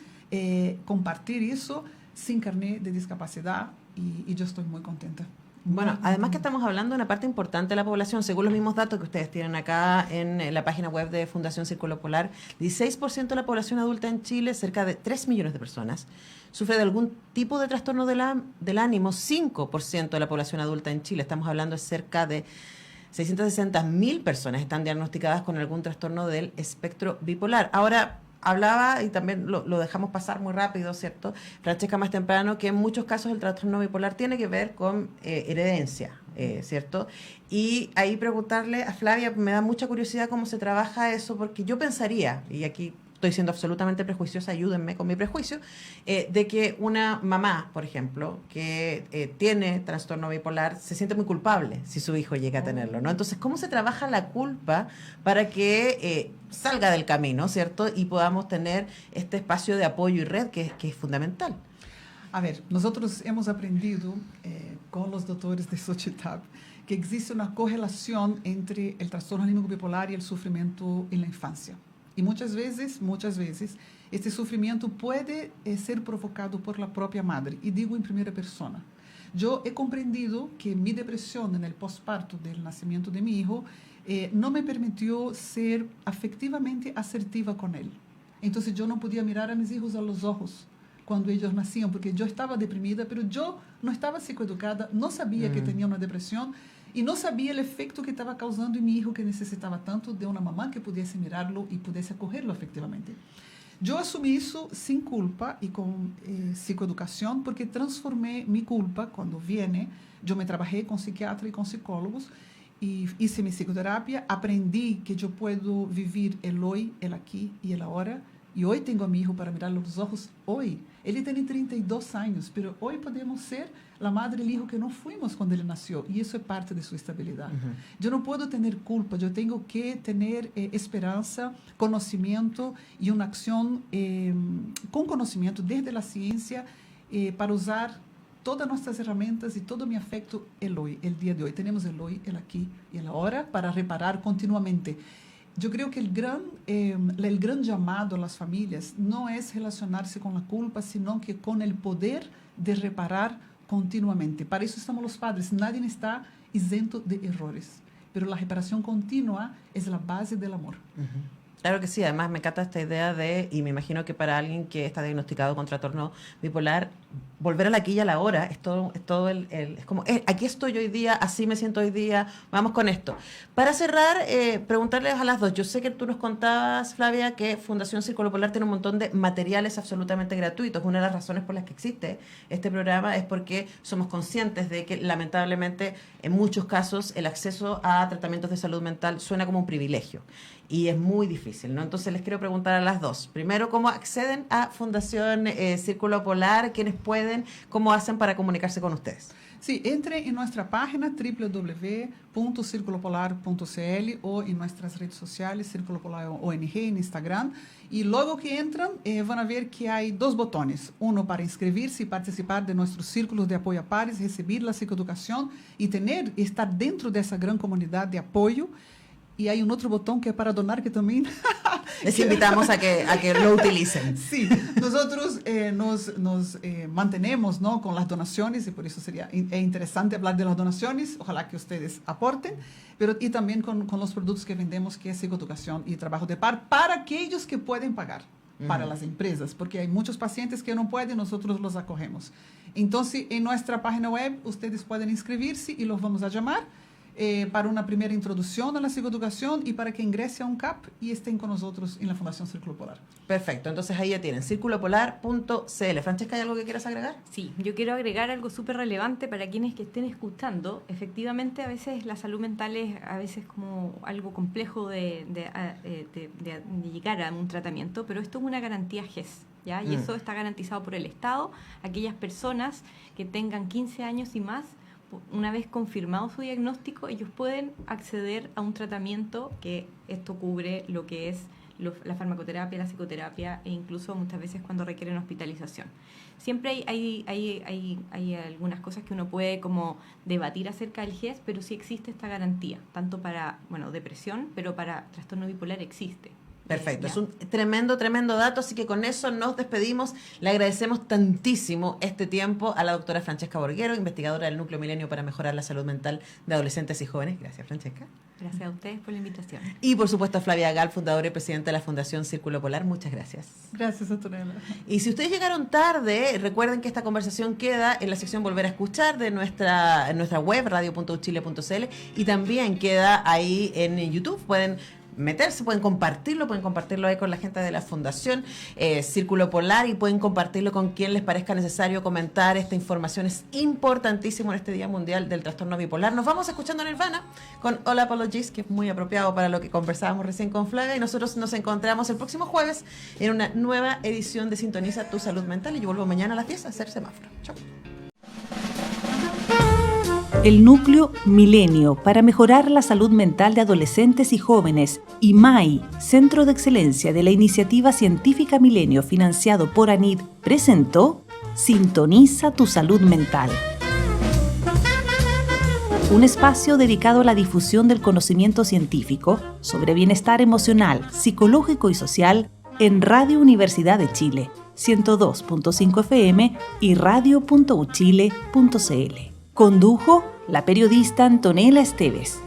compartir eso sin carnet de discapacidad, y yo estoy muy contenta. Bueno, además que estamos hablando de una parte importante de la población, según los mismos datos que ustedes tienen acá en la página web de Fundación Círculo Polar, 16% de la población adulta en Chile, cerca de 3 millones de personas, sufre de algún tipo de trastorno del ánimo. 5% de la población adulta en Chile, estamos hablando de cerca de 660.000 personas, están diagnosticadas con algún trastorno del espectro bipolar. Ahora, hablaba, y también lo dejamos pasar muy rápido, ¿cierto?, Francesca, más temprano, que en muchos casos el trastorno bipolar tiene que ver con heredencia, ¿cierto? Y ahí preguntarle a Flavia, me da mucha curiosidad cómo se trabaja eso, porque yo pensaría, y aquí estoy siendo absolutamente prejuiciosa, ayúdenme con mi prejuicio, de que una mamá, por ejemplo, que tiene trastorno bipolar, se siente muy culpable si su hijo llega a tenerlo, ¿no? Entonces, ¿cómo se trabaja la culpa para que salga del camino, ¿cierto? Y podamos tener este espacio de apoyo y red que es fundamental. A ver, nosotros hemos aprendido con los doctores de Xochitl que existe una correlación entre el trastorno anímico bipolar y el sufrimiento en la infancia. Y muchas veces, este sufrimiento puede ser provocado por la propia madre. Y digo en primera persona. Yo he comprendido que mi depresión en el posparto del nacimiento de mi hijo no me permitió ser afectivamente asertiva con él. Entonces yo no podía mirar a mis hijos a los ojos cuando ellos nacían, porque yo estaba deprimida, pero yo no estaba psicoeducada, no sabía que tenía una depresión y no sabía el efecto que estaba causando en mi hijo, que necesitaba tanto de una mamá que pudiese mirarlo y pudiese acogerlo afectivamente. Yo asumí eso sin culpa y con psicoeducación, porque transformé mi culpa cuando viene. Yo me trabajé con psiquiatra y con psicólogos y hice mi psicoterapia, aprendí que yo puedo vivir el hoy, el aquí y el ahora. Y hoy tengo a mi hijo para mirarlo a los ojos hoy. Él tiene 32 años, pero hoy podemos ser la madre y el hijo que no fuimos cuando él nació. Y eso es parte de su estabilidad. Yo no puedo tener culpa, yo tengo que tener esperanza, conocimiento y una acción con conocimiento desde la ciencia para usar todas nuestras herramientas y todo mi afecto el hoy, el día de hoy. Tenemos el hoy, el aquí y el ahora para reparar continuamente. Yo creo que el gran llamado a las familias no es relacionarse con la culpa, sino que con el poder de reparar continuamente. Para eso estamos los padres. Nadie está isento de errores, pero la reparación continua es la base del amor. Claro que sí, además me encanta esta idea y me imagino que para alguien que está diagnosticado con trastorno bipolar, volver al aquí y a la hora es todo es como, aquí estoy hoy día, así me siento hoy día, vamos con esto. Para cerrar, preguntarles a las dos, yo sé que tú nos contabas, Flavia, que Fundación Círculo Polar tiene un montón de materiales absolutamente gratuitos. Una de las razones por las que existe este programa es porque somos conscientes de que lamentablemente en muchos casos el acceso a tratamientos de salud mental suena como un privilegio y es muy difícil, ¿no? Entonces les quiero preguntar a las dos. Primero, ¿cómo acceden a Fundación Círculo Polar? ¿Quiénes pueden? ¿Cómo hacen para comunicarse con ustedes? Sí, entre en nuestra página www.circulopolar.cl o en nuestras redes sociales, Círculo Polar ONG en Instagram. Y luego que entran, van a ver que hay dos botones. Uno para inscribirse y participar de nuestros círculos de apoyo a pares, recibir la psicoeducación y estar dentro de esa gran comunidad de apoyo. Y hay un otro botón que es para donar, que también... Les invitamos a que lo utilicen. Sí, nosotros nos mantenemos, ¿no?, con las donaciones, y por eso es interesante hablar de las donaciones. Ojalá que ustedes aporten, y también con los productos que vendemos, que es psicoeducación y trabajo de par, para aquellos que pueden pagar, para las empresas, porque hay muchos pacientes que no pueden, nosotros los acogemos. Entonces, en nuestra página web, ustedes pueden inscribirse y los vamos a llamar para una primera introducción a la psicoeducación y para que ingrese a un CAP y estén con nosotros en la Fundación Círculo Polar. Perfecto, entonces ahí ya tienen, circulopolar.cl. Francesca, ¿hay algo que quieras agregar? Sí, yo quiero agregar algo súper relevante para quienes que estén escuchando. Efectivamente, a veces la salud mental es como algo complejo de llegar a un tratamiento, pero esto es una garantía GES, ¿ya? Y eso está garantizado por el Estado. Aquellas personas que tengan 15 años y más, una vez confirmado su diagnóstico, ellos pueden acceder a un tratamiento que esto cubre lo que es la farmacoterapia, la psicoterapia e incluso muchas veces cuando requieren hospitalización. Siempre hay algunas cosas que uno puede como debatir acerca del GES, pero sí existe esta garantía, tanto para depresión, pero para trastorno bipolar existe. Perfecto, es un tremendo dato, así que con eso nos despedimos. Le agradecemos tantísimo este tiempo a la doctora Francesca Borguero, investigadora del Núcleo Milenio para mejorar la salud mental de adolescentes y jóvenes. Gracias, Francesca. Gracias a ustedes por la invitación. Y por supuesto a Flavia Gal, fundadora y presidenta de la Fundación Círculo Polar. Muchas gracias. Gracias, Antonella. Y si ustedes llegaron tarde, recuerden que esta conversación queda en la sección Volver a Escuchar de nuestra web, radio.uchile.cl, y también queda ahí en YouTube. Pueden meterse, pueden compartirlo ahí con la gente de la Fundación Círculo Polar y pueden compartirlo con quien les parezca necesario comentar. Esta información es importantísima en este Día Mundial del Trastorno Bipolar. Nos vamos escuchando Nirvana con All Apologies, que es muy apropiado para lo que conversábamos recién con Flavia, y nosotros nos encontramos el próximo jueves en una nueva edición de Sintoniza tu Salud Mental, y yo vuelvo mañana a las 10 a hacer semáforo. Chao. El Núcleo Milenio para mejorar la salud mental de adolescentes y jóvenes y MAI, Centro de Excelencia de la Iniciativa Científica Milenio financiado por ANID, presentó Sintoniza tu Salud Mental. Un espacio dedicado a la difusión del conocimiento científico sobre bienestar emocional, psicológico y social en Radio Universidad de Chile, 102.5 FM y radio.uchile.cl. Condujo la periodista Antonella Esteves.